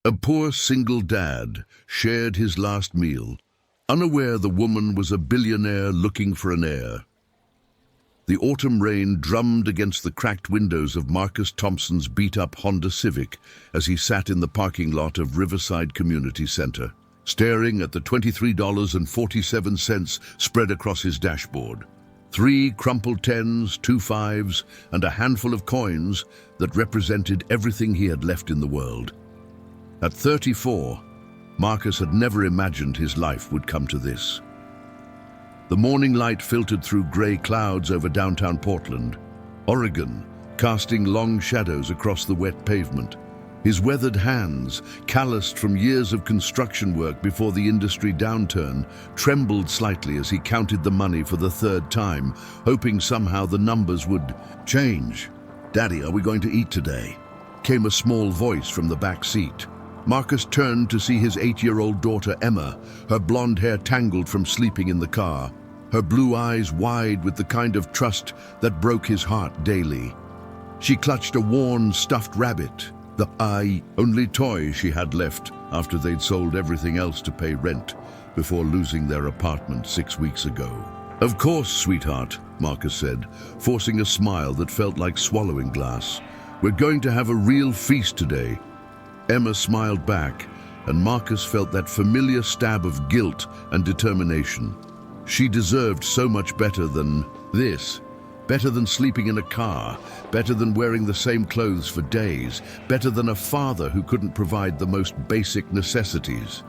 A poor single dad shared his last meal, unaware the woman was a billionaire looking for an heir. The autumn rain drummed against the cracked windows of Marcus Thompson's beat-up Honda Civic as he sat in the parking lot of Riverside Community Center, staring at the $23.47 spread across his dashboard. 3 crumpled 10s, 2 5s, and a handful of coins that represented everything he had left in the world. At 34, Marcus had never imagined his life would come to this. The morning light filtered through gray clouds over downtown Portland, Oregon, casting long shadows across the wet pavement. His weathered hands, calloused from years of construction work before the industry downturn, trembled slightly as he counted the money for the 3rd time, hoping somehow the numbers would change. "Daddy, are we going to eat today?" came a small voice from the back seat. Marcus turned to see his 8-year-old daughter Emma, her blonde hair tangled from sleeping in the car, her blue eyes wide with the kind of trust that broke his heart daily. She clutched a worn, stuffed rabbit, the only toy she had left after they'd sold everything else to pay rent before losing their apartment 6 weeks ago. "Of course, sweetheart," Marcus said, forcing a smile that felt like swallowing glass. "We're going to have a real feast today." Emma smiled back, and Marcus felt that familiar stab of guilt and determination. She deserved so much better than this. Better than sleeping in a car, better than wearing the same clothes for days, better than a father who couldn't provide the most basic necessities.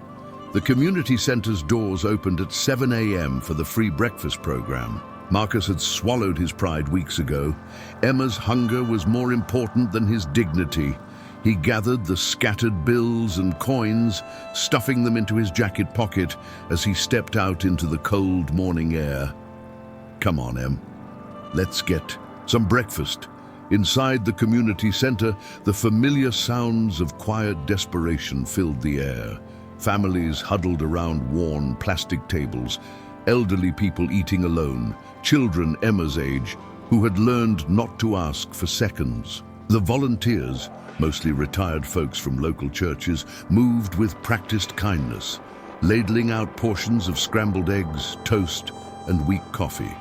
The community center's doors opened at 7 a.m. for the free breakfast program. Marcus had swallowed his pride weeks ago. Emma's hunger was more important than his dignity. He gathered the scattered bills and coins, stuffing them into his jacket pocket as he stepped out into the cold morning air. "Come on, Em. Let's get some breakfast." Inside the community center, the familiar sounds of quiet desperation filled the air. Families huddled around worn plastic tables, elderly people eating alone, children Emma's age, who had learned not to ask for seconds. The volunteers, mostly retired folks from local churches, moved with practiced kindness, ladling out portions of scrambled eggs, toast, and weak coffee.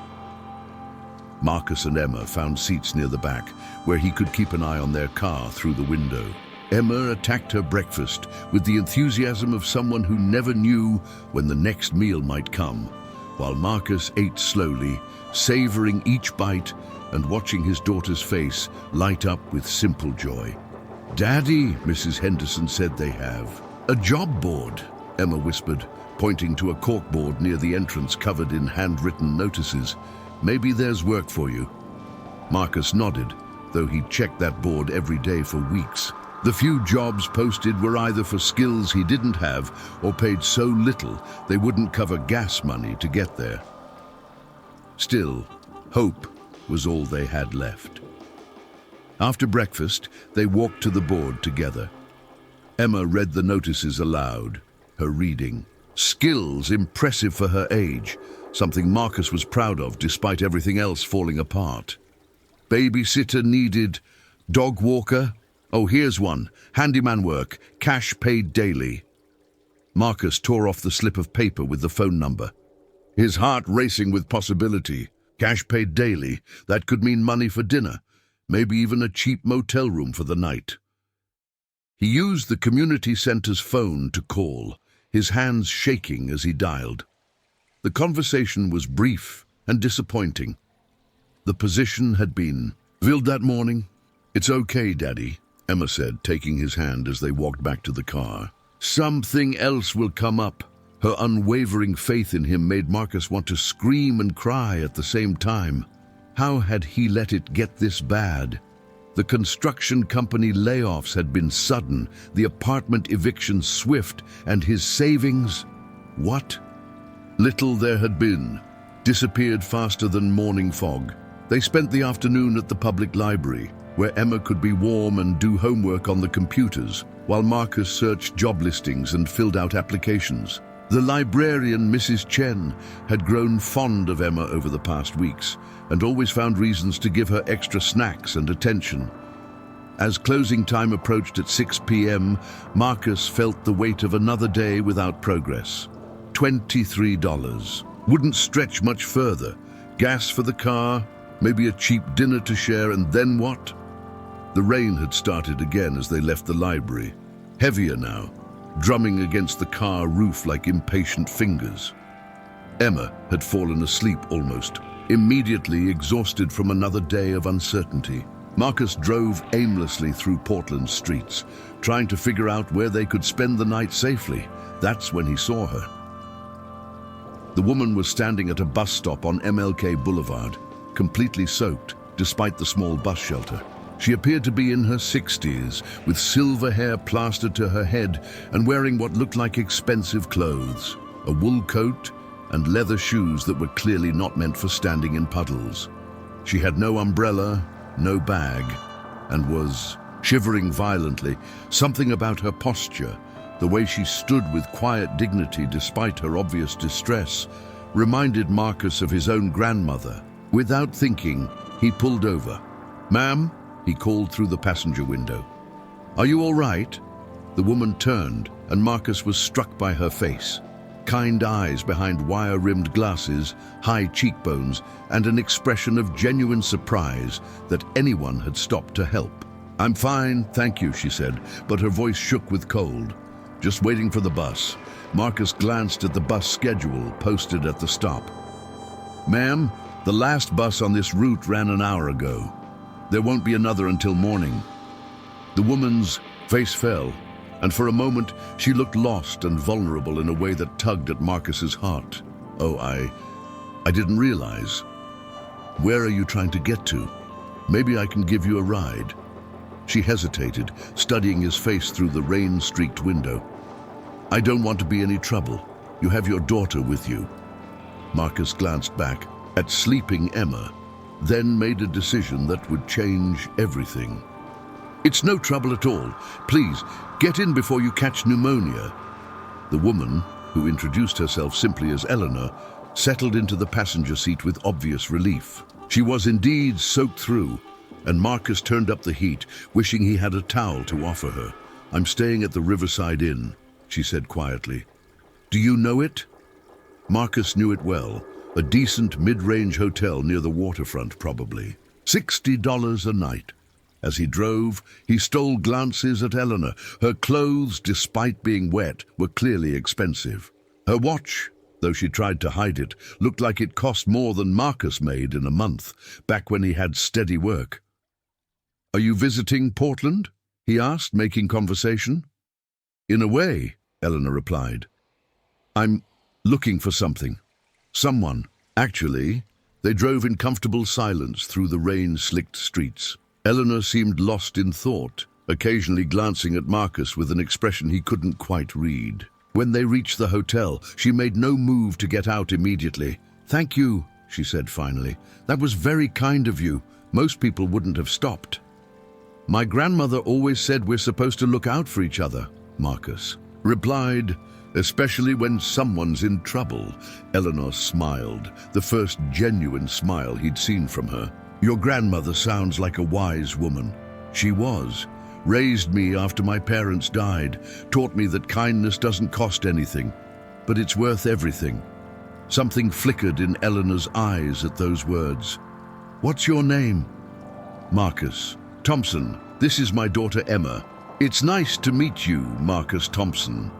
Marcus and Emma found seats near the back, where he could keep an eye on their car through the window. Emma attacked her breakfast with the enthusiasm of someone who never knew when the next meal might come, while Marcus ate slowly, savoring each bite and watching his daughter's face light up with simple joy. "Daddy," Mrs. Henderson said they have. "A job board," Emma whispered, pointing to a corkboard near the entrance covered in handwritten notices. "Maybe there's work for you." Marcus nodded, though he'd checked that board every day for weeks. The few jobs posted were either for skills he didn't have or paid so little they wouldn't cover gas money to get there. Still, hope was all they had left. After breakfast, they walked to the board together. Emma read the notices aloud, her reading. Skills impressive for her age, something Marcus was proud of despite everything else falling apart. Babysitter needed, dog walker, oh here's one, handyman work, cash paid daily. Marcus tore off the slip of paper with the phone number, his heart racing with possibility. Cash paid daily, that could mean money for dinner, maybe even a cheap motel room for the night. He used the community center's phone to call, his hands shaking as he dialed. The conversation was brief and disappointing. The position had been filled that morning. "It's okay, Daddy," Emma said, taking his hand as they walked back to the car. "Something else will come up." Her unwavering faith in him made Marcus want to scream and cry at the same time. How had he let it get this bad? The construction company layoffs had been sudden, the apartment evictions swift, and his savings? What little there had been disappeared faster than morning fog. They spent the afternoon at the public library, where Emma could be warm and do homework on the computers, while Marcus searched job listings and filled out applications. The librarian, Mrs. Chen, had grown fond of Emma over the past weeks and always found reasons to give her extra snacks and attention. As closing time approached at 6 p.m., Marcus felt the weight of another day without progress. $23. Wouldn't stretch much further. Gas for the car, maybe a cheap dinner to share, and then what? The rain had started again as they left the library. Heavier now, drumming against the car roof like impatient fingers. Emma had fallen asleep almost, immediately exhausted from another day of uncertainty. Marcus drove aimlessly through Portland's streets, trying to figure out where they could spend the night safely. That's when he saw her. The woman was standing at a bus stop on MLK Boulevard, completely soaked, despite the small bus shelter. She appeared to be in her 60s, with silver hair plastered to her head and wearing what looked like expensive clothes, a wool coat and leather shoes that were clearly not meant for standing in puddles. She had no umbrella, no bag, and was shivering violently. Something about her posture, the way she stood with quiet dignity despite her obvious distress, reminded Marcus of his own grandmother. Without thinking, he pulled over. "Ma'am," he called through the passenger window. "Are you all right?" The woman turned, and Marcus was struck by her face. Kind eyes behind wire-rimmed glasses, high cheekbones, and an expression of genuine surprise that anyone had stopped to help. "I'm fine, thank you," she said, but her voice shook with cold. "Just waiting for the bus." Marcus glanced at the bus schedule posted at the stop. "Ma'am, the last bus on this route ran an hour ago. There won't be another until morning." The woman's face fell, and for a moment she looked lost and vulnerable in a way that tugged at Marcus's heart. "Oh, I didn't realize. Where are you trying to get to? Maybe I can give you a ride." She hesitated, studying his face through the rain-streaked window. "I don't want to be any trouble. You have your daughter with you." Marcus glanced back at sleeping Emma, then made a decision that would change everything. "It's no trouble at all. Please, get in before you catch pneumonia." The woman, who introduced herself simply as Eleanor, settled into the passenger seat with obvious relief. She was indeed soaked through, and Marcus turned up the heat, wishing he had a towel to offer her. "I'm staying at the Riverside Inn," she said quietly. "Do you know it?" Marcus knew it well. A decent mid-range hotel near the waterfront, probably. $60 a night. As he drove, he stole glances at Eleanor. Her clothes, despite being wet, were clearly expensive. Her watch, though she tried to hide it, looked like it cost more than Marcus made in a month, back when he had steady work. "Are you visiting Portland?" he asked, making conversation. "In a way," Eleanor replied. "I'm looking for something. Someone." Actually, they drove in comfortable silence through the rain-slicked streets. Eleanor seemed lost in thought, occasionally glancing at Marcus with an expression he couldn't quite read. When they reached the hotel, she made no move to get out immediately. "Thank you," she said finally. "That was very kind of you. Most people wouldn't have stopped." "My grandmother always said we're supposed to look out for each other," Marcus replied. "Especially when someone's in trouble." Eleanor smiled, the first genuine smile he'd seen from her. "Your grandmother sounds like a wise woman." She was. Raised me after my parents died, taught me that kindness doesn't cost anything, but it's worth everything. Something flickered in Eleanor's eyes at those words. "What's your name?" "Marcus Thompson. This is my daughter Emma." "It's nice to meet you, Marcus Thompson."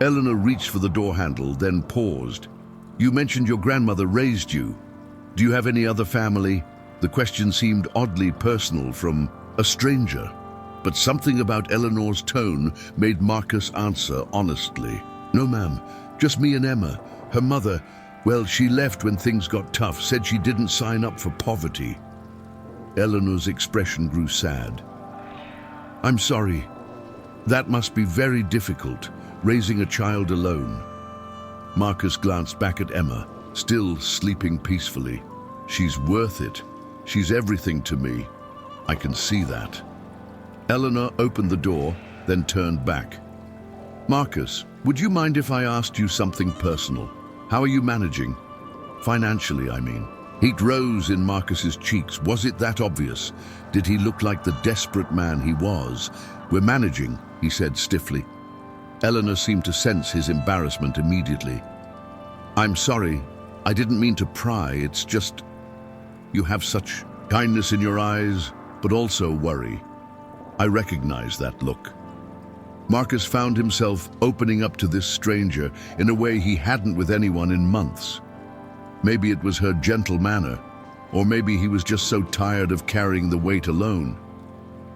Eleanor reached for the door handle, then paused. "You mentioned your grandmother raised you. Do you have any other family?" The question seemed oddly personal from a stranger, but something about Eleanor's tone made Marcus answer honestly. "No, ma'am, just me and Emma. Her mother, well, she left when things got tough, said she didn't sign up for poverty." Eleanor's expression grew sad. "I'm sorry. That must be very difficult, raising a child alone." Marcus glanced back at Emma, still sleeping peacefully. "She's worth it. She's everything to me. I can see that." Eleanor opened the door, then turned back. "Marcus, would you mind if I asked you something personal? How are you managing? Financially, I mean." Heat rose in Marcus's cheeks. Was it that obvious? Did he look like the desperate man he was? "We're managing," he said stiffly. Eleanor seemed to sense his embarrassment immediately. "I'm sorry. I didn't mean to pry. It's just you have such kindness in your eyes, but also worry." I recognize that look. Marcus found himself opening up to this stranger in a way he hadn't with anyone in months. Maybe it was her gentle manner, or maybe he was just so tired of carrying the weight alone.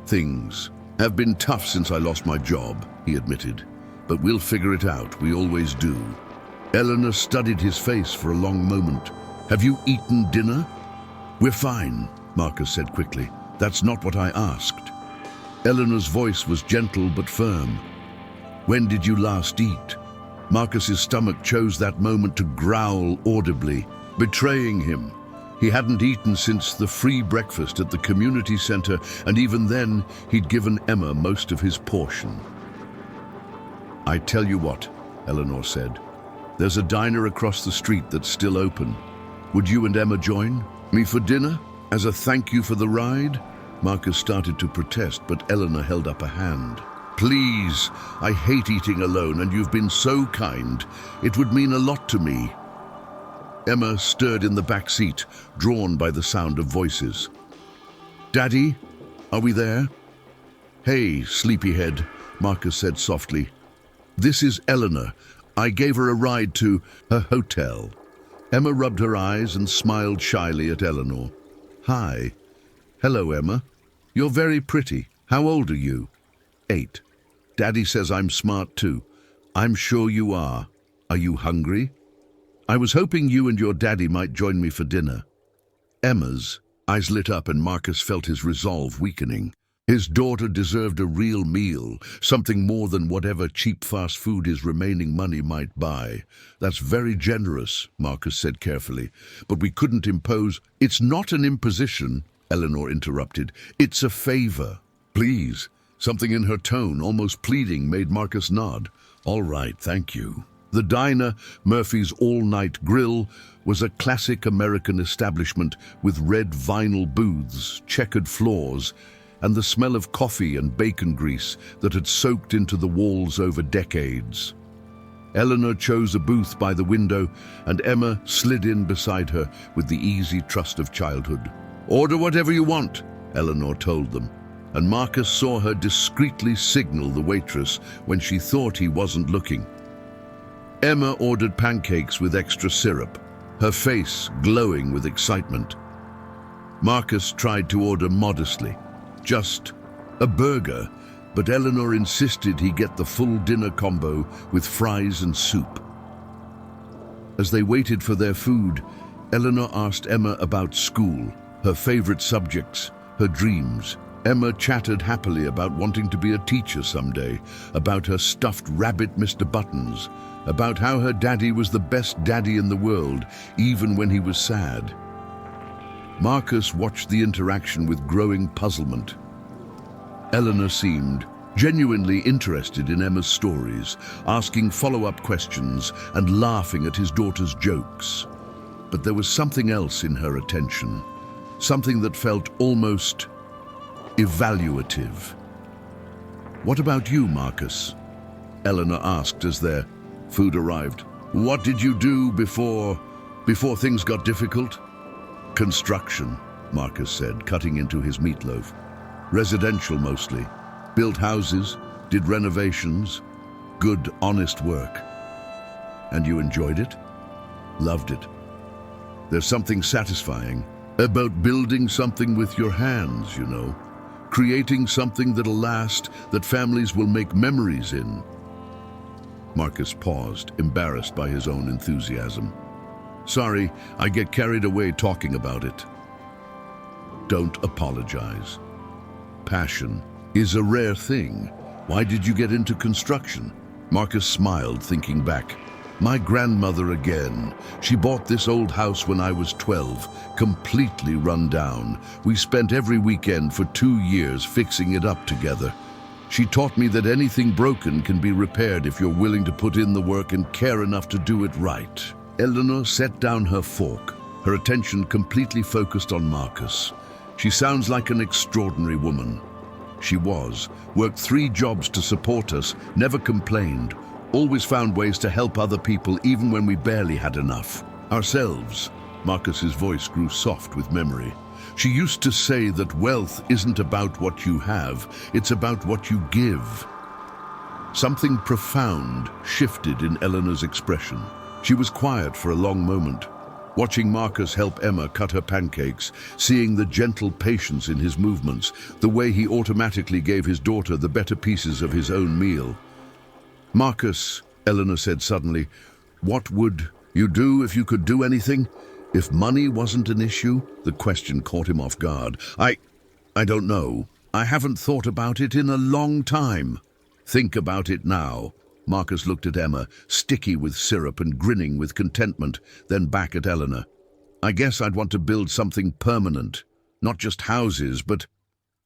"Things have been tough since I lost my job," he admitted, "but we'll figure it out. We always do." Eleanor studied his face for a long moment. "Have you eaten dinner?" "We're fine," Marcus said quickly. "That's not what I asked." Eleanor's voice was gentle but firm. "When did you last eat?" Marcus's stomach chose that moment to growl audibly, betraying him. He hadn't eaten since the free breakfast at the community center, and even then, he'd given Emma most of his portion. "I tell you what," Eleanor said. "There's a diner across the street that's still open. Would you and Emma join me for dinner as a thank you for the ride?" Marcus started to protest, but Eleanor held up a hand. "Please, I hate eating alone, and you've been so kind. It would mean a lot to me." Emma stirred in the back seat, drawn by the sound of voices. "Daddy, are we there?" "Hey, sleepyhead," Marcus said softly. "This is Eleanor. I gave her a ride to her hotel." Emma rubbed her eyes and smiled shyly at Eleanor. "Hi." "Hello, Emma. You're very pretty. How old are you?" 8. "Daddy says I'm smart too." "I'm sure you are. Are you hungry?" "I was hoping you and your daddy might join me for dinner." Emma's eyes lit up and Marcus felt his resolve weakening. His daughter deserved a real meal, something more than whatever cheap fast food his remaining money might buy. "That's very generous," Marcus said carefully, "but we couldn't impose—" "It's not an imposition," Eleanor interrupted. "It's a favor. Please." Something in her tone, almost pleading, made Marcus nod. "All right, thank you." The diner, Murphy's All-Night Grill, was a classic American establishment with red vinyl booths, checkered floors, and the smell of coffee and bacon grease that had soaked into the walls over decades. Eleanor chose a booth by the window, and Emma slid in beside her with the easy trust of childhood. "Order whatever you want," Eleanor told them, and Marcus saw her discreetly signal the waitress when she thought he wasn't looking. Emma ordered pancakes with extra syrup, her face glowing with excitement. Marcus tried to order modestly, just a burger, but Eleanor insisted he get the full dinner combo with fries and soup. As they waited for their food, Eleanor asked Emma about school, her favorite subjects, her dreams. Emma chattered happily about wanting to be a teacher someday, about her stuffed rabbit Mr. Buttons, about how her daddy was the best daddy in the world, even when he was sad. Marcus watched the interaction with growing puzzlement. Eleanor seemed genuinely interested in Emma's stories, asking follow-up questions and laughing at his daughter's jokes. But there was something else in her attention, something that felt almost evaluative. "What about you, Marcus?" Eleanor asked as their food arrived. "What did you do before things got difficult?" "Construction," Marcus said, cutting into his meatloaf. "Residential mostly. Built houses, did renovations. Good, honest work." "And you enjoyed it?" "Loved it. There's something satisfying about building something with your hands, you know. Creating something that'll last, that families will make memories in." Marcus paused, embarrassed by his own enthusiasm. "Sorry, I get carried away talking about it." "Don't apologize. Passion is a rare thing. Why did you get into construction?" Marcus smiled, thinking back. "My grandmother again. She bought this old house when I was 12, completely run down. We spent every weekend for 2 years fixing it up together. She taught me that anything broken can be repaired if you're willing to put in the work and care enough to do it right." Eleanor set down her fork, her attention completely focused on Marcus. She sounds like an extraordinary woman. She was, worked 3 jobs to support us, never complained, always found ways to help other people even when we barely had enough. Ourselves. Marcus's voice grew soft with memory. She used to say that wealth isn't about what you have, it's about what you give. Something profound shifted in Eleanor's expression. She was quiet for a long moment, watching Marcus help Emma cut her pancakes, seeing the gentle patience in his movements, the way he automatically gave his daughter the better pieces of his own meal. "Marcus," Eleanor said suddenly, "what would you do if you could do anything? If money wasn't an issue?" The question caught him off guard. I don't know. I haven't thought about it in a long time." "Think about it now." Marcus looked at Emma, sticky with syrup and grinning with contentment, then back at Eleanor. "I guess I'd want to build something permanent. Not just houses, but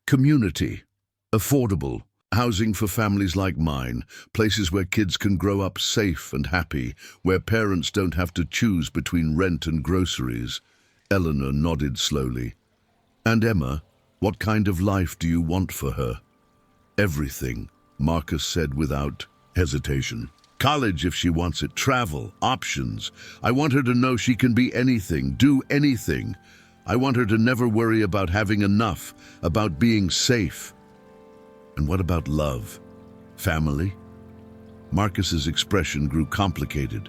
community. Affordable. Housing for families like mine. Places where kids can grow up safe and happy, where parents don't have to choose between rent and groceries." Eleanor nodded slowly. "And Emma, what kind of life do you want for her?" "Everything," Marcus said without hesitation. "College if she wants it, travel, options. I want her to know she can be anything, do anything. I want her to never worry about having enough, about being safe." "And what about love? Family?" Marcus's expression grew complicated.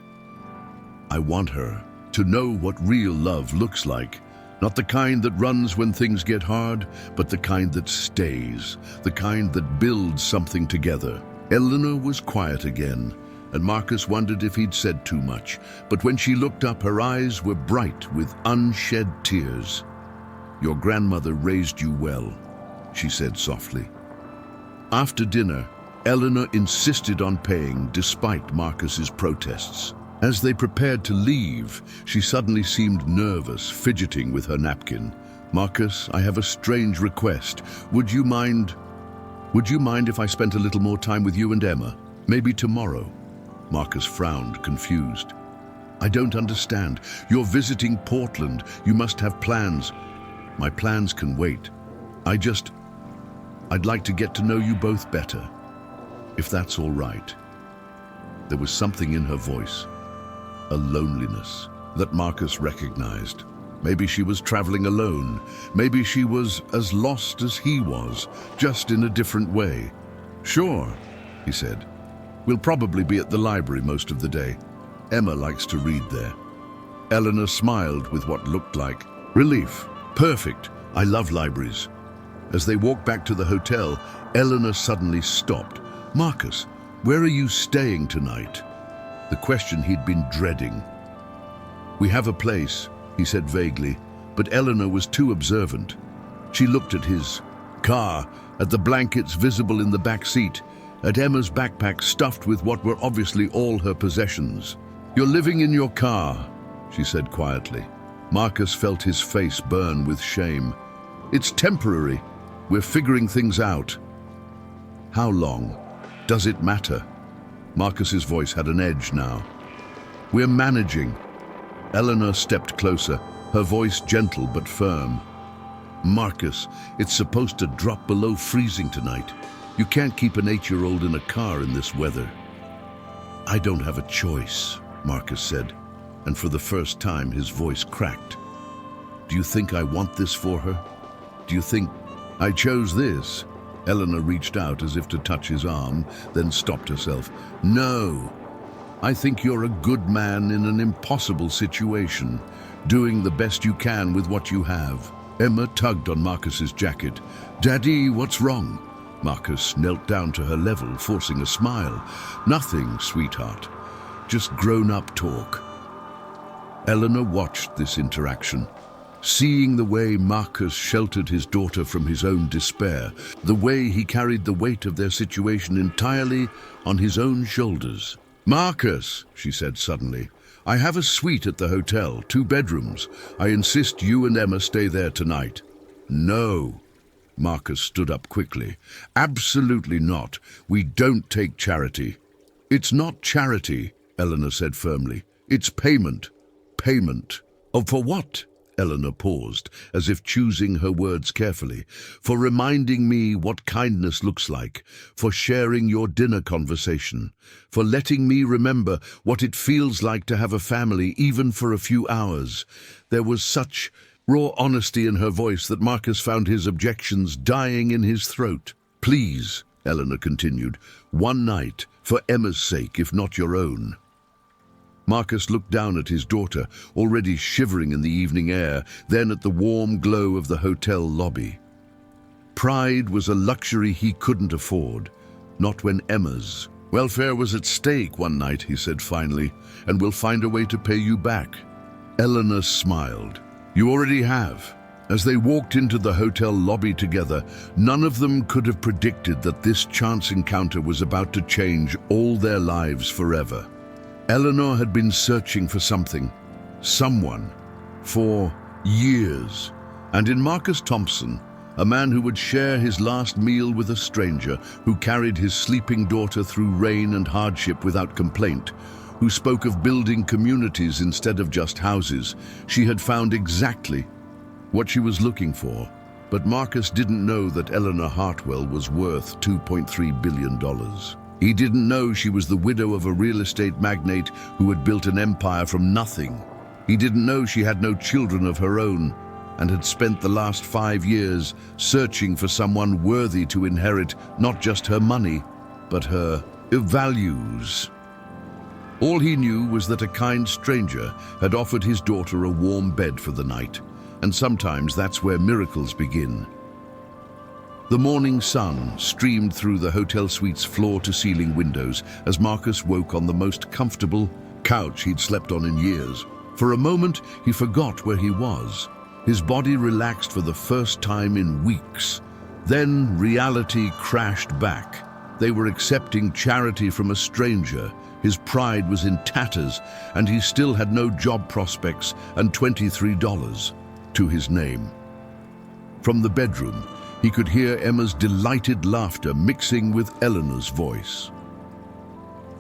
"I want her to know what real love looks like. Not the kind that runs when things get hard, but the kind that stays, the kind that builds something together." Eleanor was quiet again, and Marcus wondered if he'd said too much. But when she looked up, her eyes were bright with unshed tears. "Your grandmother raised you well," she said softly. After dinner, Eleanor insisted on paying despite Marcus's protests. As they prepared to leave, she suddenly seemed nervous, fidgeting with her napkin. "Marcus, I have a strange request. Would you mind if I spent a little more time with you and Emma? Maybe tomorrow?" Marcus frowned, confused. "I don't understand. You're visiting Portland. You must have plans." "My plans can wait. I'd like to get to know you both better, if that's all right." There was something in her voice, a loneliness, that Marcus recognized. Maybe she was traveling alone. Maybe she was as lost as he was, just in a different way. "Sure," he said. "We'll probably be at the library most of the day. Emma likes to read there." Eleanor smiled with what looked like relief. "Perfect. I love libraries." As they walked back to the hotel, Eleanor suddenly stopped. "Marcus, where are you staying tonight?" The question he'd been dreading. "We have a place," he said vaguely, but Eleanor was too observant. She looked at his car, at the blankets visible in the back seat, at Emma's backpack stuffed with what were obviously all her possessions. "You're living in your car," she said quietly. Marcus felt his face burn with shame. "It's temporary. We're figuring things out." "How long? Does it matter?" Marcus's voice had an edge now. "We're managing." Eleanor stepped closer, her voice gentle but firm. "Marcus, it's supposed to drop below freezing tonight. You can't keep an 8-year-old in a car in this weather." "I don't have a choice," Marcus said, and for the first time his voice cracked. "Do you think I want this for her? Do you think I chose this?" Eleanor reached out as if to touch his arm, then stopped herself. "No. I think you're a good man in an impossible situation, doing the best you can with what you have." Emma tugged on Marcus's jacket. "Daddy, what's wrong?" Marcus knelt down to her level, forcing a smile. "Nothing, sweetheart. Just grown-up talk." Eleanor watched this interaction, seeing the way Marcus sheltered his daughter from his own despair, the way he carried the weight of their situation entirely on his own shoulders. "Marcus," she said suddenly, "I have a suite at the hotel, 2 bedrooms. I insist you and Emma stay there tonight." "No." Marcus stood up quickly. "Absolutely not. We don't take charity." "It's not charity," Eleanor said firmly. "It's payment. Payment." Oh, for what? Eleanor paused, as if choosing her words carefully. For reminding me what kindness looks like, for sharing your dinner conversation, for letting me remember what it feels like to have a family even for a few hours. There was such raw honesty in her voice that Marcus found his objections dying in his throat. Please, Eleanor continued, one night, for Emma's sake, if not your own. Marcus looked down at his daughter, already shivering in the evening air, then at the warm glow of the hotel lobby. Pride was a luxury he couldn't afford, not when Emma's welfare was at stake one night, he said finally, and we'll find a way to pay you back. Eleanor smiled. You already have. As they walked into the hotel lobby together, none of them could have predicted that this chance encounter was about to change all their lives forever. Eleanor had been searching for something, someone, for years. And in Marcus Thompson, a man who would share his last meal with a stranger, who carried his sleeping daughter through rain and hardship without complaint, who spoke of building communities instead of just houses, she had found exactly what she was looking for. But Marcus didn't know that Eleanor Hartwell was worth $2.3 billion. He didn't know she was the widow of a real estate magnate who had built an empire from nothing. He didn't know she had no children of her own and had spent the last 5 years searching for someone worthy to inherit not just her money, but her values. All he knew was that a kind stranger had offered his daughter a warm bed for the night, and sometimes that's where miracles begin. The morning sun streamed through the hotel suite's floor-to-ceiling windows as Marcus woke on the most comfortable couch he'd slept on in years. For a moment, he forgot where he was. His body relaxed for the first time in weeks. Then reality crashed back. They were accepting charity from a stranger. His pride was in tatters, and he still had no job prospects and $23 to his name. From the bedroom, he could hear Emma's delighted laughter mixing with Eleanor's voice.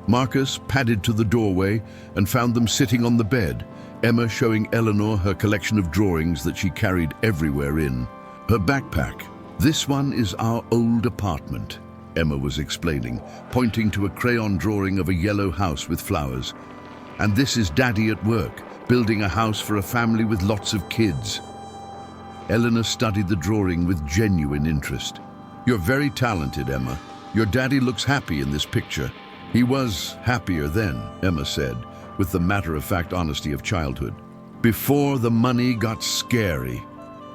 Marcus padded to the doorway and found them sitting on the bed, Emma showing Eleanor her collection of drawings that she carried everywhere in her backpack. This one is our old apartment, Emma was explaining, pointing to a crayon drawing of a yellow house with flowers. And this is Daddy at work, building a house for a family with lots of kids. Eleanor studied the drawing with genuine interest. You're very talented, Emma. Your daddy looks happy in this picture. He was happier then, Emma said, with the matter-of-fact honesty of childhood. Before the money got scary,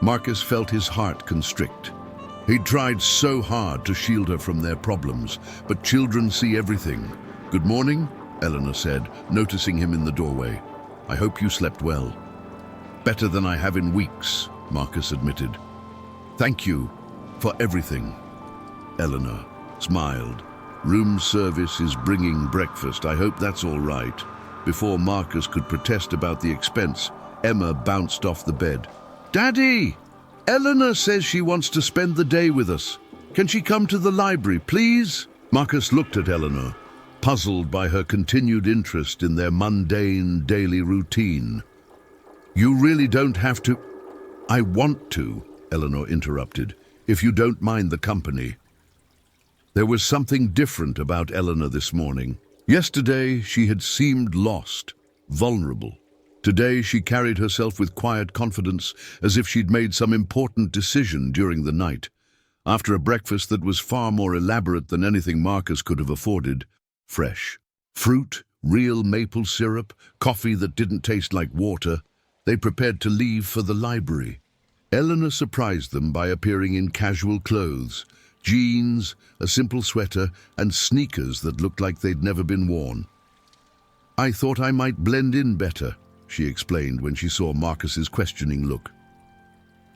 Marcus felt his heart constrict. He'd tried so hard to shield her from their problems, but children see everything. Good morning, Eleanor said, noticing him in the doorway. I hope you slept well. Better than I have in weeks, Marcus admitted. Thank you for everything. Eleanor smiled. Room service is bringing breakfast. I hope that's all right. Before Marcus could protest about the expense, Emma bounced off the bed. Daddy! Eleanor says she wants to spend the day with us. Can she come to the library, please? Marcus looked at Eleanor, puzzled by her continued interest in their mundane daily routine. You really don't have to. I want to, Eleanor interrupted, if you don't mind the company. There was something different about Eleanor this morning. Yesterday, she had seemed lost, vulnerable. Today, she carried herself with quiet confidence, as if she'd made some important decision during the night. After a breakfast that was far more elaborate than anything Marcus could have afforded, fresh fruit, real maple syrup, coffee that didn't taste like water, they prepared to leave for the library. Eleanor surprised them by appearing in casual clothes, jeans, a simple sweater, and sneakers that looked like they'd never been worn. I thought I might blend in better, she explained when she saw Marcus's questioning look.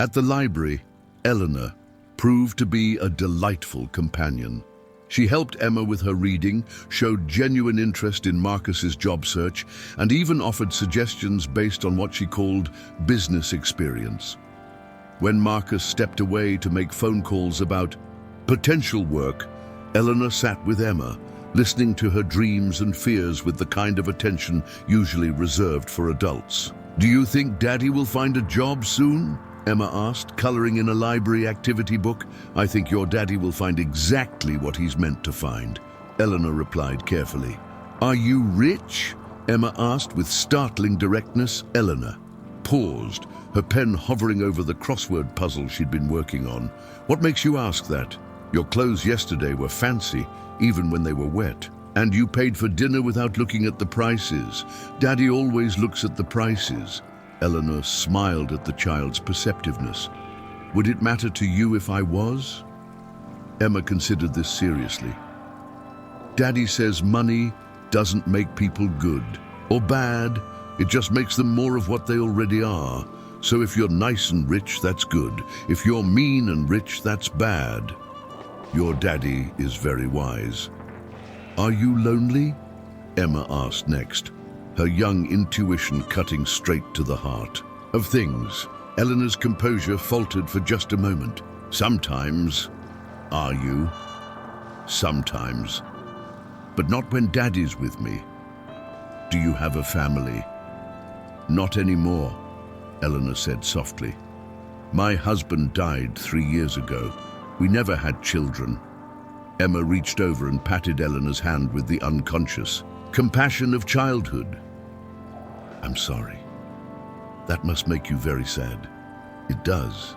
At the library, Eleanor proved to be a delightful companion. She helped Emma with her reading, showed genuine interest in Marcus's job search, and even offered suggestions based on what she called business experience. When Marcus stepped away to make phone calls about potential work, Eleanor sat with Emma, listening to her dreams and fears with the kind of attention usually reserved for adults. Do you think Daddy will find a job soon? Emma asked, coloring in a library activity book. I think your daddy will find exactly what he's meant to find, Eleanor replied carefully. Are you rich? Emma asked with startling directness. Eleanor paused, her pen hovering over the crossword puzzle she'd been working on. What makes you ask that? Your clothes yesterday were fancy, even when they were wet. And you paid for dinner without looking at the prices. Daddy always looks at the prices. Eleanor smiled at the child's perceptiveness. Would it matter to you if I was? Emma considered this seriously. Daddy says money doesn't make people good or bad. It just makes them more of what they already are. So if you're nice and rich, that's good. If you're mean and rich, that's bad. Your daddy is very wise. Are you lonely? Emma asked next, her young intuition cutting straight to the heart of things. Eleanor's composure faltered for just a moment. Sometimes. Are you? Sometimes. But not when Daddy's with me. Do you have a family? Not anymore, Eleanor said softly. My husband died 3 years ago. We never had children. Emma reached over and patted Eleanor's hand with the unconscious compassion of childhood. I'm sorry. That must make you very sad. It does.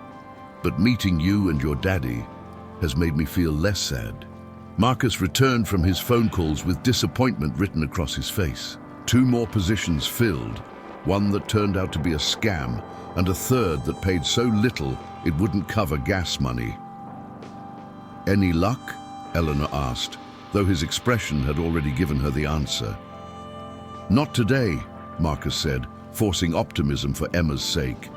But meeting you and your daddy has made me feel less sad. Marcus returned from his phone calls with disappointment written across his face. 2 more positions filled, one that turned out to be a scam, and a third that paid so little it wouldn't cover gas money. Any luck? Eleanor asked, though his expression had already given her the answer. Not today, Marcus said, forcing optimism for Emma's sake.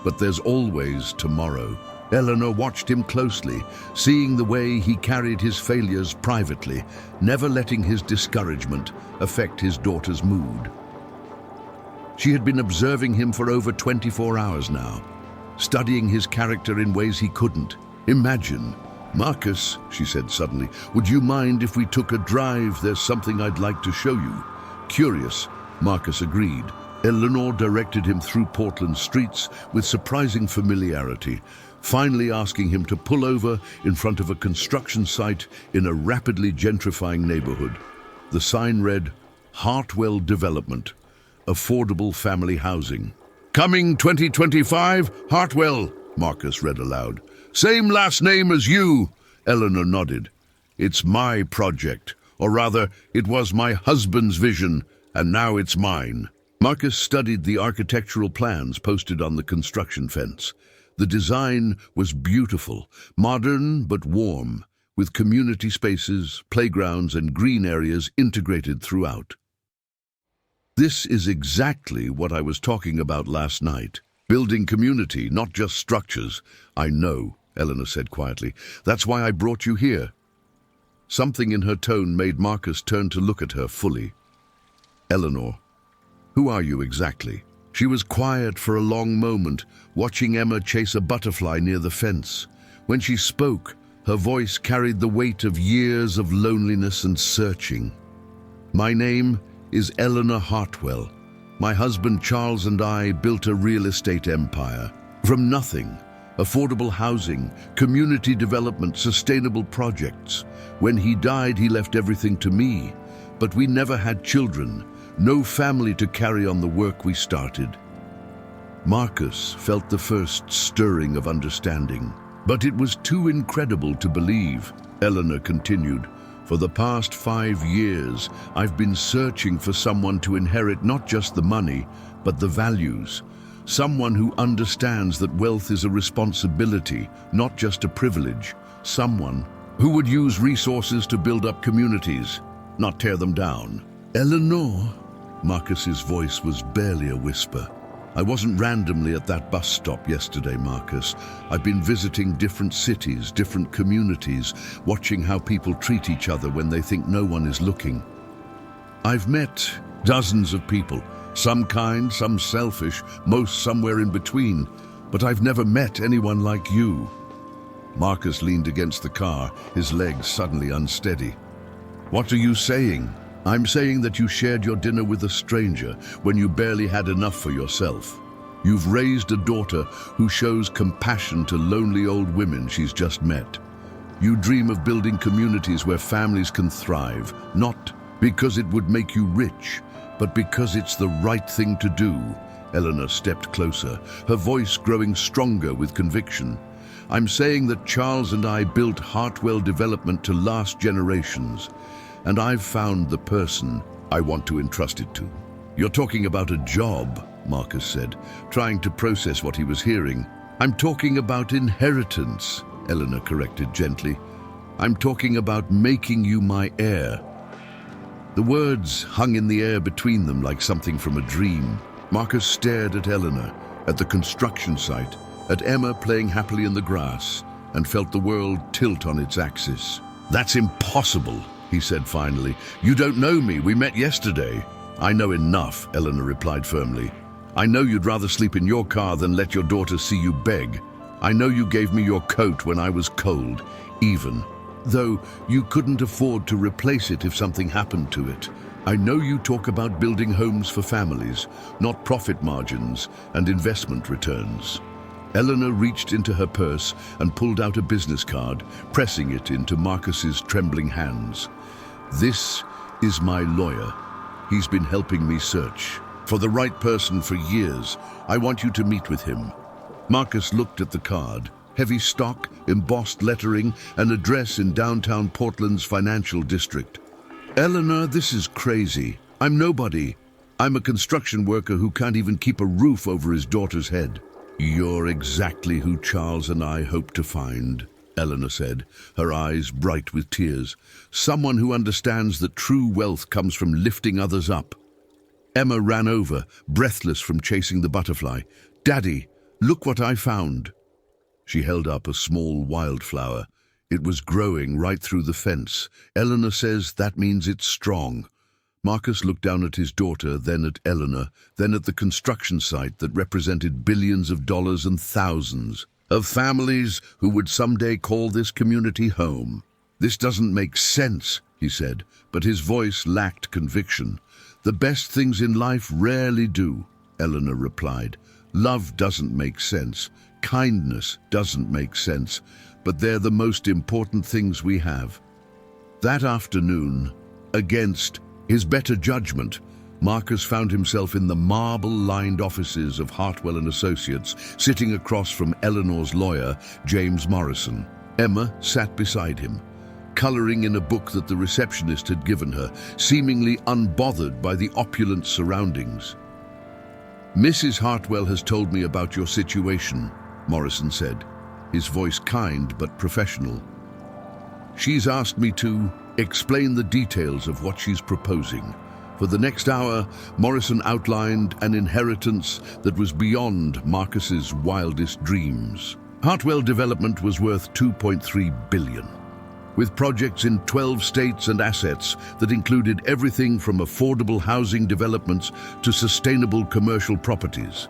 But there's always tomorrow. Eleanor watched him closely, seeing the way he carried his failures privately, never letting his discouragement affect his daughter's mood. She had been observing him for over 24 hours now, studying his character in ways he couldn't imagine. Marcus, she said suddenly, would you mind if we took a drive? There's something I'd like to show you. Curious, Marcus agreed. Eleanor directed him through Portland's streets with surprising familiarity, finally asking him to pull over in front of a construction site in a rapidly gentrifying neighborhood. The sign read, Hartwell Development, Affordable Family Housing. Coming 2025, Hartwell, Marcus read aloud. Same last name as you, Eleanor nodded. It's my project, or rather, it was my husband's vision, and now it's mine. Marcus studied the architectural plans posted on the construction fence. The design was beautiful, modern but warm, with community spaces, playgrounds, and green areas integrated throughout. This is exactly what I was talking about last night. Building community, not just structures. I know, Eleanor said quietly. That's why I brought you here. Something in her tone made Marcus turn to look at her fully. Eleanor, who are you exactly? She was quiet for a long moment, watching Emma chase a butterfly near the fence. When she spoke, her voice carried the weight of years of loneliness and searching. My name is Eleanor Hartwell. My husband Charles and I built a real estate empire. From nothing, affordable housing, community development, sustainable projects. When he died, he left everything to me. But we never had children, no family to carry on the work we started. Marcus felt the first stirring of understanding. But it was too incredible to believe, Eleanor continued. For the past 5 years, I've been searching for someone to inherit not just the money, but the values. Someone who understands that wealth is a responsibility, not just a privilege. Someone who would use resources to build up communities, not tear them down. Eleanor, Marcus's voice was barely a whisper. I wasn't randomly at that bus stop yesterday, Marcus. I've been visiting different cities, different communities, watching how people treat each other when they think no one is looking. I've met dozens of people, some kind, some selfish, most somewhere in between, but I've never met anyone like you. Marcus leaned against the car, his legs suddenly unsteady. What are you saying? I'm saying that you shared your dinner with a stranger when you barely had enough for yourself. You've raised a daughter who shows compassion to lonely old women she's just met. You dream of building communities where families can thrive, not because it would make you rich, but because it's the right thing to do. Eleanor stepped closer, her voice growing stronger with conviction. I'm saying that Charles and I built Hartwell Development to last generations, and I've found the person I want to entrust it to. You're talking about a job, Marcus said, trying to process what he was hearing. I'm talking about inheritance, Eleanor corrected gently. I'm talking about making you my heir. The words hung in the air between them like something from a dream. Marcus stared at Eleanor, at the construction site, at Emma playing happily in the grass, and felt the world tilt on its axis. That's impossible, he said finally. You don't know me. We met yesterday. I know enough, Eleanor replied firmly. I know you'd rather sleep in your car than let your daughter see you beg. I know you gave me your coat when I was cold, even though you couldn't afford to replace it if something happened to it. I know you talk about building homes for families, not profit margins and investment returns. Eleanor reached into her purse and pulled out a business card, pressing it into Marcus's trembling hands. This is my lawyer. He's been helping me search for the right person for years. I want you to meet with him. Marcus looked at the card. Heavy stock, embossed lettering, an address in downtown Portland's financial district. Eleanor, this is crazy. I'm nobody. I'm a construction worker who can't even keep a roof over his daughter's head. You're exactly who Charles and I hope to find, Eleanor said, her eyes bright with tears. Someone who understands that true wealth comes from lifting others up. Emma ran over, breathless from chasing the butterfly. Daddy, look what I found. She held up a small wildflower. It was growing right through the fence. Eleanor says that means it's strong. Marcus looked down at his daughter, then at Eleanor, then at the construction site that represented billions of dollars and thousands of families who would someday call this community home. This doesn't make sense, he said, but his voice lacked conviction. The best things in life rarely do, Eleanor replied. Love doesn't make sense. Kindness doesn't make sense, but they're the most important things we have. That afternoon, against his better judgment, Marcus found himself in the marble-lined offices of Hartwell and Associates, sitting across from Eleanor's lawyer, James Morrison. Emma sat beside him, coloring in a book that the receptionist had given her, seemingly unbothered by the opulent surroundings. Mrs. Hartwell has told me about your situation, Morrison said, his voice kind but professional. She's asked me to explain the details of what she's proposing. For the next hour, Morrison outlined an inheritance that was beyond Marcus's wildest dreams. Hartwell Development was worth $2.3 billion, with projects in 12 states and assets that included everything from affordable housing developments to sustainable commercial properties.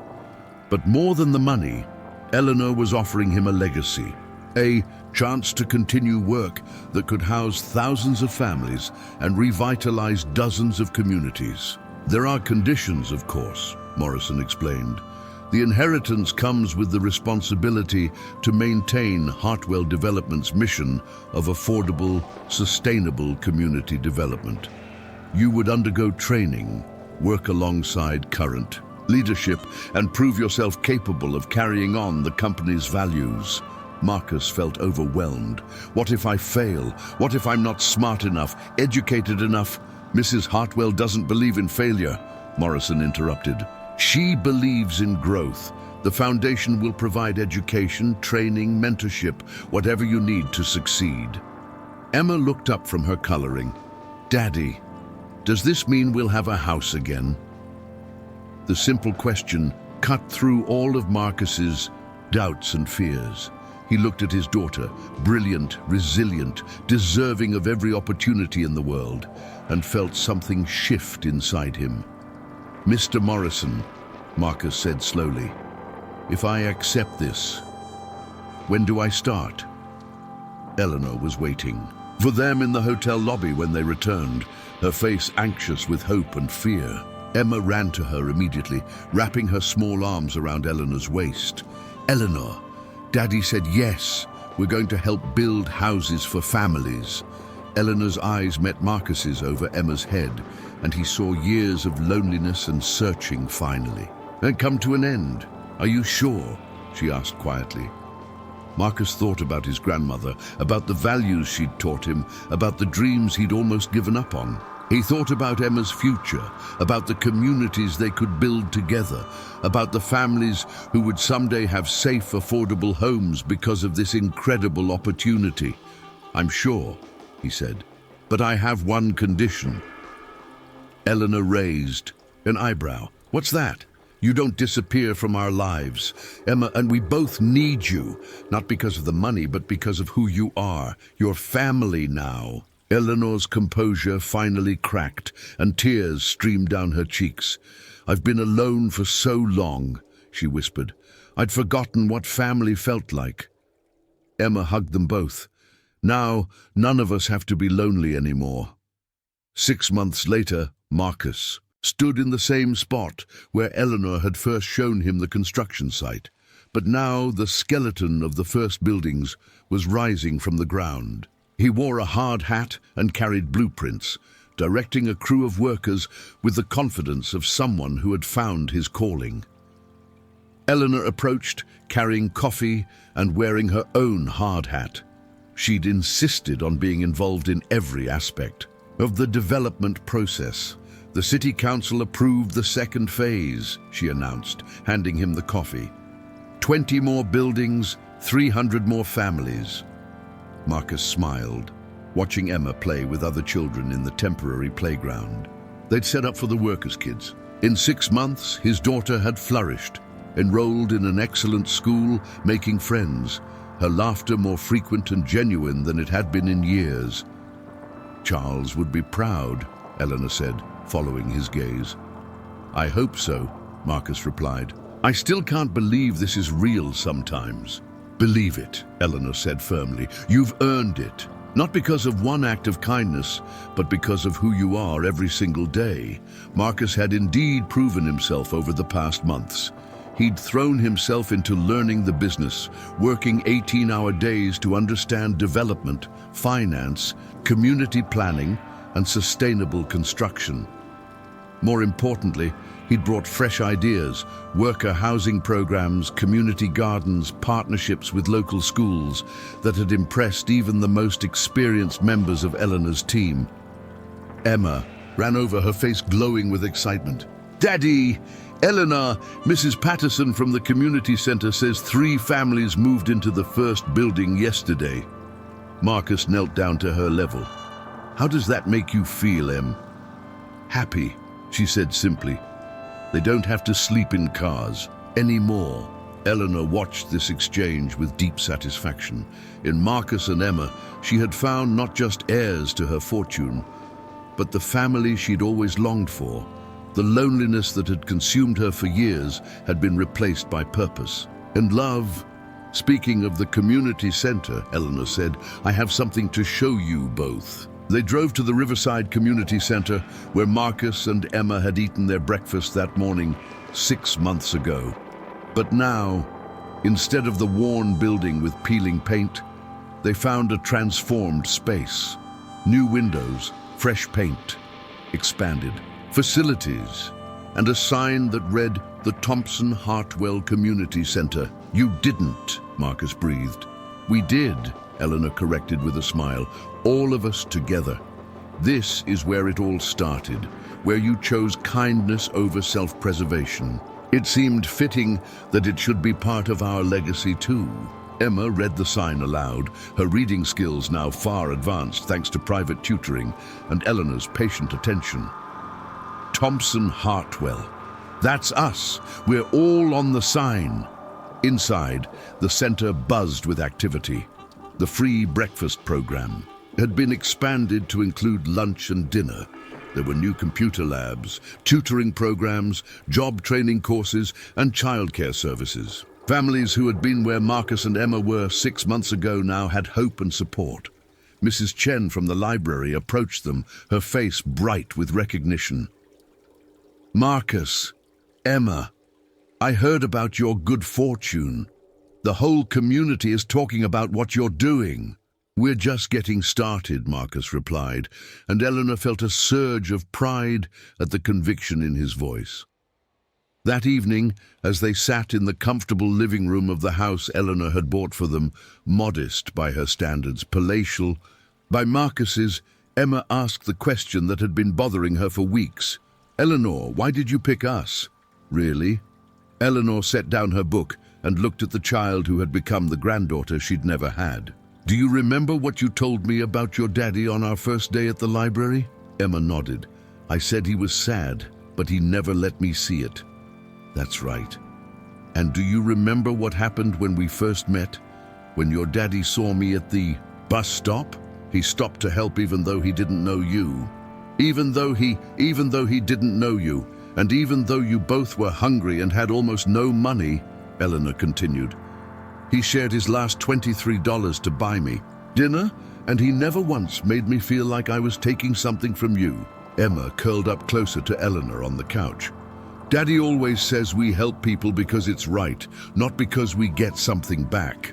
But more than the money, Eleanor was offering him a legacy, a chance to continue work that could house thousands of families and revitalize dozens of communities. There are conditions, of course, Morrison explained. The inheritance comes with the responsibility to maintain Hartwell Development's mission of affordable, sustainable community development. You would undergo training, work alongside current leadership, and prove yourself capable of carrying on the company's values. Marcus felt overwhelmed. What if I fail? What if I'm not smart enough, educated enough? Mrs. Hartwell doesn't believe in failure, Morrison interrupted. She believes in growth. The foundation will provide education, training, mentorship, whatever you need to succeed. Emma looked up from her coloring. Daddy, does this mean we'll have a house again? The simple question cut through all of Marcus's doubts and fears. He looked at his daughter, brilliant, resilient, deserving of every opportunity in the world, and felt something shift inside him. Mr. Morrison, Marcus said slowly, if I accept this, when do I start? Eleanor was waiting, for them in the hotel lobby when they returned, her face anxious with hope and fear. Emma ran to her immediately, wrapping her small arms around Eleanor's waist. "Eleanor, Daddy said yes, we're going to help build houses for families." Eleanor's eyes met Marcus's over Emma's head, and he saw years of loneliness and searching finally. "And come to an end. Are you sure?" she asked quietly. Marcus thought about his grandmother, about the values she'd taught him, about the dreams he'd almost given up on. He thought about Emma's future, about the communities they could build together, about the families who would someday have safe, affordable homes because of this incredible opportunity. "I'm sure," he said, "but I have one condition." Eleanor raised an eyebrow. "What's that?" "You don't disappear from our lives, Emma, and we both need you, not because of the money, but because of who you are. Your family now." Eleanor's composure finally cracked, and tears streamed down her cheeks. "I've been alone for so long," she whispered. "I'd forgotten what family felt like." Emma hugged them both. "Now, none of us have to be lonely anymore." 6 months later, Marcus stood in the same spot where Eleanor had first shown him the construction site. But now the skeleton of the first buildings was rising from the ground. He wore a hard hat and carried blueprints, directing a crew of workers with the confidence of someone who had found his calling. Eleanor approached, carrying coffee and wearing her own hard hat. She'd insisted on being involved in every aspect of the development process. "The city council approved the second phase," she announced, handing him the coffee. 20 more buildings, 300 more families." Marcus smiled, watching Emma play with other children in the temporary playground. They'd set up for the workers' kids. In 6 months, his daughter had flourished, enrolled in an excellent school, making friends, her laughter more frequent and genuine than it had been in years. "Charles would be proud," Eleanor said, following his gaze. "I hope so," Marcus replied. "I still can't believe this is real sometimes." "Believe it," Eleanor said firmly. "You've earned it. Not because of one act of kindness, but because of who you are every single day." Marcus had indeed proven himself over the past months. He'd thrown himself into learning the business, working 18-hour days to understand development, finance, community planning, and sustainable construction. More importantly, he'd brought fresh ideas, worker housing programs, community gardens, partnerships with local schools that had impressed even the most experienced members of Eleanor's team. Emma ran over, her face glowing with excitement. "Daddy! Eleanor, Mrs. Patterson from the community center says 3 families moved into the first building yesterday." Marcus knelt down to her level. "How does that make you feel, Em?" "Happy," she said simply. "They don't have to sleep in cars anymore." Eleanor watched this exchange with deep satisfaction. In Marcus and Emma, she had found not just heirs to her fortune, but the family she'd always longed for. The loneliness that had consumed her for years had been replaced by purpose and love. "Speaking of the community center," Eleanor said, "I have something to show you both." They drove to the Riverside Community Center, where Marcus and Emma had eaten their breakfast that morning 6 months ago. But now, instead of the worn building with peeling paint, they found a transformed space. New windows, fresh paint, expanded facilities, and a sign that read, "The Thompson Hartwell Community Center." "You didn't," Marcus breathed. "We did," Eleanor corrected with a smile. "All of us together. This is where it all started, where you chose kindness over self-preservation. It seemed fitting that it should be part of our legacy too." Emma read the sign aloud, her reading skills now far advanced thanks to private tutoring and Eleanor's patient attention. "Thompson Hartwell. That's us. We're all on the sign." Inside, the center buzzed with activity. The free breakfast program had been expanded to include lunch and dinner. There were new computer labs, tutoring programs, job training courses, and childcare services. Families who had been where Marcus and Emma were 6 months ago now had hope and support. Mrs. Chen from the library approached them, her face bright with recognition. "Marcus, Emma, I heard about your good fortune. The whole community is talking about what you're doing." "We're just getting started," Marcus replied, and Eleanor felt a surge of pride at the conviction in his voice. That evening, as they sat in the comfortable living room of the house Eleanor had bought for them, modest by her standards, palatial by Marcus's, Emma asked the question that had been bothering her for weeks. "Eleanor, why did you pick us?" "Really?" Eleanor set down her book and looked at the child who had become the granddaughter she'd never had. "Do you remember what you told me about your daddy on our first day at the library?" Emma nodded. "I said he was sad, but he never let me see it." "That's right. And do you remember what happened when we first met? When your daddy saw me at the bus stop? He stopped to help even though he didn't know you. Even though he didn't know you, and even though you both were hungry and had almost no money," Eleanor continued. "He shared his last $23 to buy me dinner, and he never once made me feel like I was taking something from you." Emma curled up closer to Eleanor on the couch. "Daddy always says we help people because it's right, not because we get something back."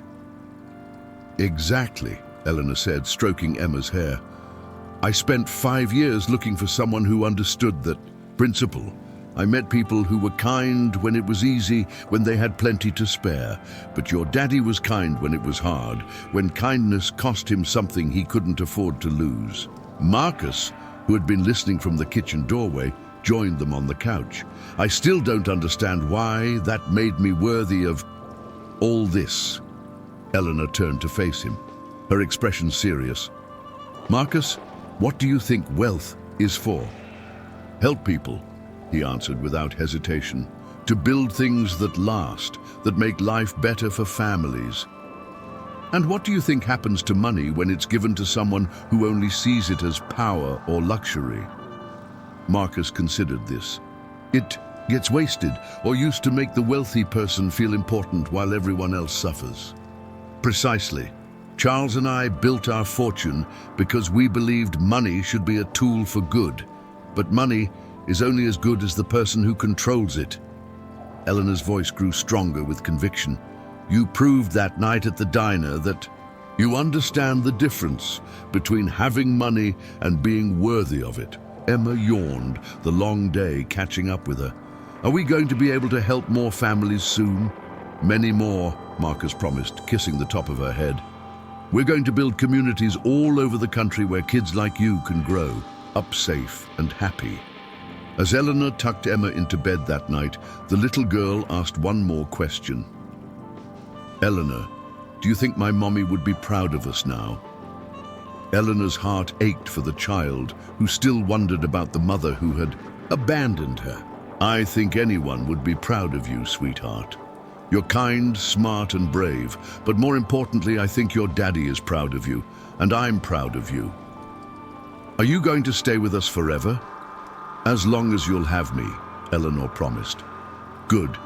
"Exactly," Eleanor said, stroking Emma's hair. "I spent 5 years looking for someone who understood that principle. I met people who were kind when it was easy, when they had plenty to spare. But your daddy was kind when it was hard, when kindness cost him something he couldn't afford to lose." Marcus, who had been listening from the kitchen doorway, joined them on the couch. "I still don't understand why that made me worthy of all this." Eleanor turned to face him, her expression serious. "Marcus, what do you think wealth is for?" "Help people," he answered without hesitation. "To build things that last, that make life better for families." "And what do you think happens to money when it's given to someone who only sees it as power or luxury?" Marcus considered this. "It gets wasted or used to make the wealthy person feel important while everyone else suffers." "Precisely. Charles and I built our fortune because we believed money should be a tool for good. But money is only as good as the person who controls it." Eleanor's voice grew stronger with conviction. "You proved that night at the diner that you understand the difference between having money and being worthy of it." Emma yawned, the long day catching up with her. "Are we going to be able to help more families soon?" "Many more," Marcus promised, kissing the top of her head. "We're going to build communities all over the country where kids like you can grow up safe and happy." As Eleanor tucked Emma into bed that night, the little girl asked one more question. "Eleanor, do you think my mommy would be proud of us now?" Eleanor's heart ached for the child, who still wondered about the mother who had abandoned her. "I think anyone would be proud of you, sweetheart. You're kind, smart, and brave, but more importantly, I think your daddy is proud of you, and I'm proud of you." "Are you going to stay with us forever?" "As long as you'll have me," Eleanor promised. "Good.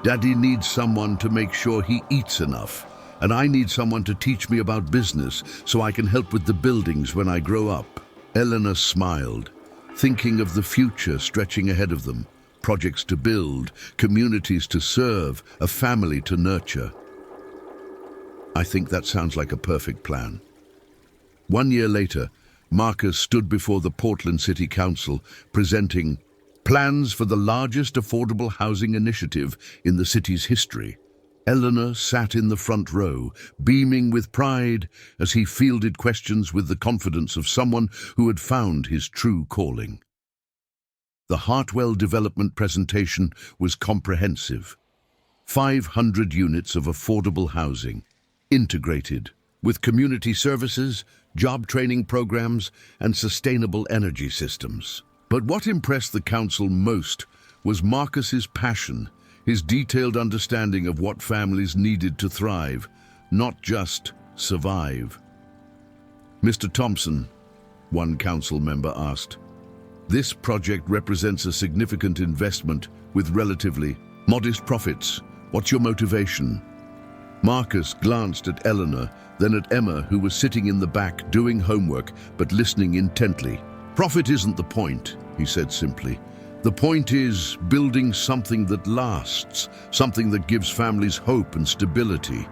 Daddy needs someone to make sure he eats enough, and I need someone to teach me about business so I can help with the buildings when I grow up." Eleanor smiled, thinking of the future stretching ahead of them. Projects to build, communities to serve, a family to nurture. "I think that sounds like a perfect plan." 1 year later, Marcus stood before the Portland City Council presenting plans for the largest affordable housing initiative in the city's history. Eleanor sat in the front row, beaming with pride as he fielded questions with the confidence of someone who had found his true calling. The Hartwell development presentation was comprehensive. 500 units of affordable housing, integrated, with community services, job training programs, and sustainable energy systems. But what impressed the council most was Marcus's passion, his detailed understanding of what families needed to thrive, not just survive. "Mr. Thompson," one council member asked, "this project represents a significant investment with relatively modest profits. What's your motivation?" Marcus glanced at Eleanor, then at Emma, who was sitting in the back doing homework but listening intently. "Profit isn't the point," he said simply. "The point is building something that lasts, something that gives families hope and stability.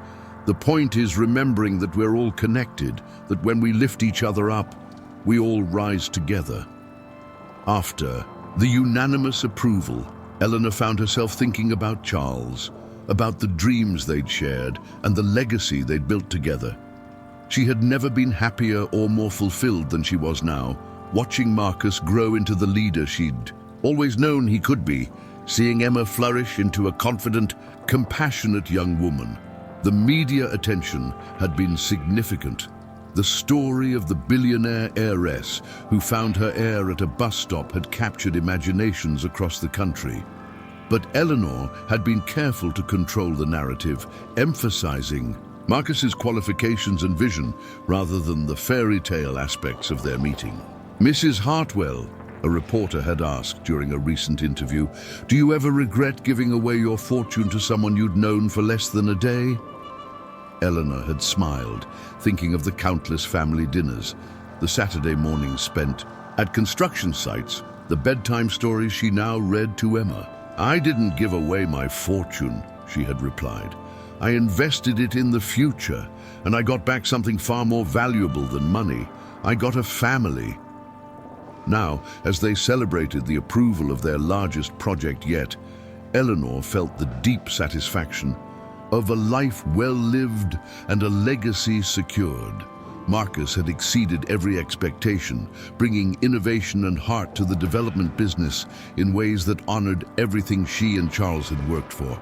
The point is remembering that we're all connected, that when we lift each other up, we all rise together." After the unanimous approval, Eleanor found herself thinking about Charles, about the dreams they'd shared and the legacy they'd built together. She had never been happier or more fulfilled than she was now, watching Marcus grow into the leader she'd always known he could be, seeing Emma flourish into a confident, compassionate young woman. The media attention had been significant. The story of the billionaire heiress who found her heir at a bus stop had captured imaginations across the country. But Eleanor had been careful to control the narrative, emphasizing Marcus's qualifications and vision rather than the fairy tale aspects of their meeting. "Mrs. Hartwell," a reporter had asked during a recent interview, "do you ever regret giving away your fortune to someone you'd known for less than a day?" Eleanor had smiled, thinking of the countless family dinners, the Saturday mornings spent at construction sites, the bedtime stories she now read to Emma. "I didn't give away my fortune," she had replied. "I invested it in the future, and I got back something far more valuable than money. I got a family." Now, as they celebrated the approval of their largest project yet, Eleanor felt the deep satisfaction of a life well lived and a legacy secured. Marcus had exceeded every expectation, bringing innovation and heart to the development business in ways that honored everything she and Charles had worked for.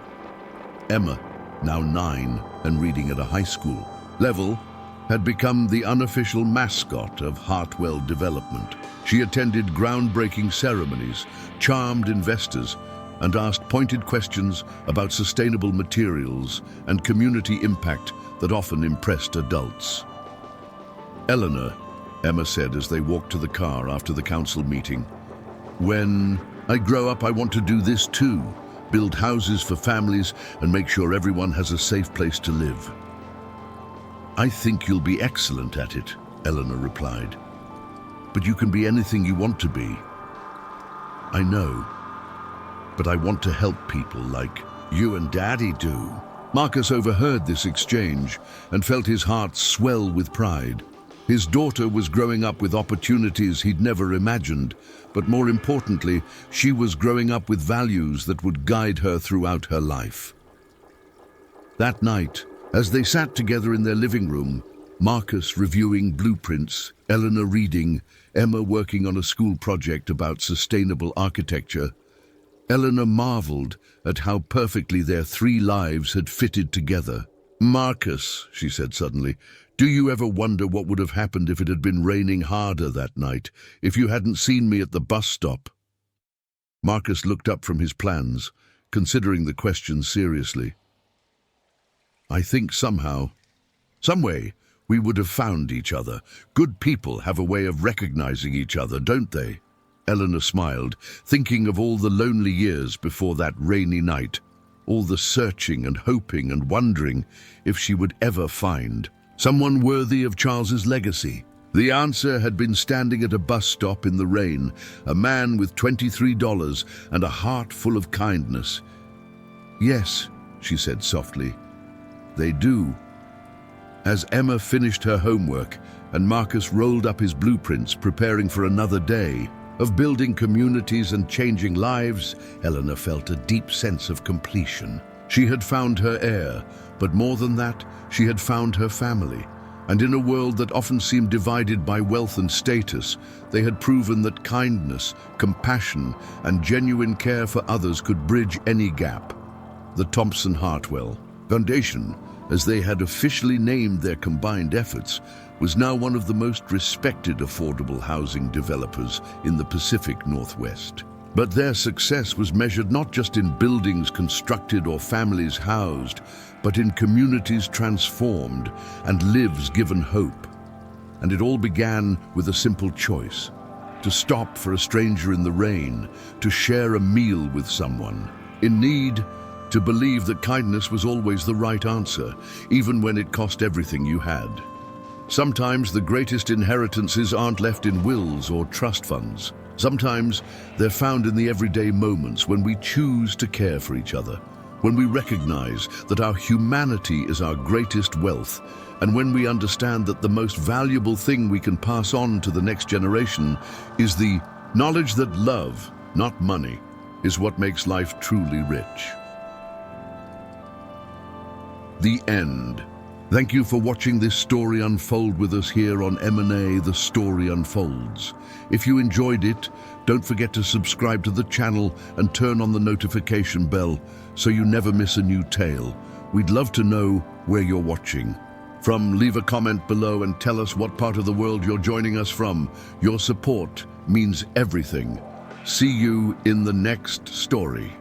Emma, now 9 and reading at a high school level, had become the unofficial mascot of Hartwell Development. She attended groundbreaking ceremonies, charmed investors, and asked pointed questions about sustainable materials and community impact that often impressed adults. "Eleanor," Emma said as they walked to the car after the council meeting, "when I grow up, I want to do this too, build houses for families and make sure everyone has a safe place to live." "I think you'll be excellent at it," Eleanor replied. "But you can be anything you want to be." "I know, but I want to help people like you and Daddy do." Marcus overheard this exchange and felt his heart swell with pride. His daughter was growing up with opportunities he'd never imagined, but more importantly, she was growing up with values that would guide her throughout her life. That night, as they sat together in their living room, Marcus reviewing blueprints, Eleanor reading, Emma working on a school project about sustainable architecture, Eleanor marveled at how perfectly their 3 lives had fitted together. "Marcus," she said suddenly, "do you ever wonder what would have happened if it had been raining harder that night, if you hadn't seen me at the bus stop?" Marcus looked up from his plans, considering the question seriously. "I think somehow, some way, we would have found each other. Good people have a way of recognizing each other, don't they?" Eleanor smiled, thinking of all the lonely years before that rainy night, all the searching and hoping and wondering if she would ever find someone worthy of Charles's legacy. The answer had been standing at a bus stop in the rain, a man with $23 and a heart full of kindness. "Yes," she said softly, "they do." As Emma finished her homework and Marcus rolled up his blueprints, preparing for another day of building communities and changing lives, Eleanor felt a deep sense of completion. She had found her heir, but more than that, she had found her family. And in a world that often seemed divided by wealth and status, they had proven that kindness, compassion, and genuine care for others could bridge any gap. The Thompson-Hartwell Foundation, as they had officially named their combined efforts, was now one of the most respected affordable housing developers in the Pacific Northwest. But their success was measured not just in buildings constructed or families housed, but in communities transformed and lives given hope. And it all began with a simple choice: to stop for a stranger in the rain, to share a meal with someone in need, to believe that kindness was always the right answer, even when it cost everything you had. Sometimes the greatest inheritances aren't left in wills or trust funds. Sometimes they're found in the everyday moments when we choose to care for each other, when we recognize that our humanity is our greatest wealth, and when we understand that the most valuable thing we can pass on to the next generation is the knowledge that love, not money, is what makes life truly rich. The end. Thank you for watching this story unfold with us here on M&A The Story Unfolds. If you enjoyed it, don't forget to subscribe to the channel and turn on the notification bell so you never miss a new tale. We'd love to know where you're watching. Leave a comment below and tell us what part of the world you're joining us from. Your support means everything. See you in the next story.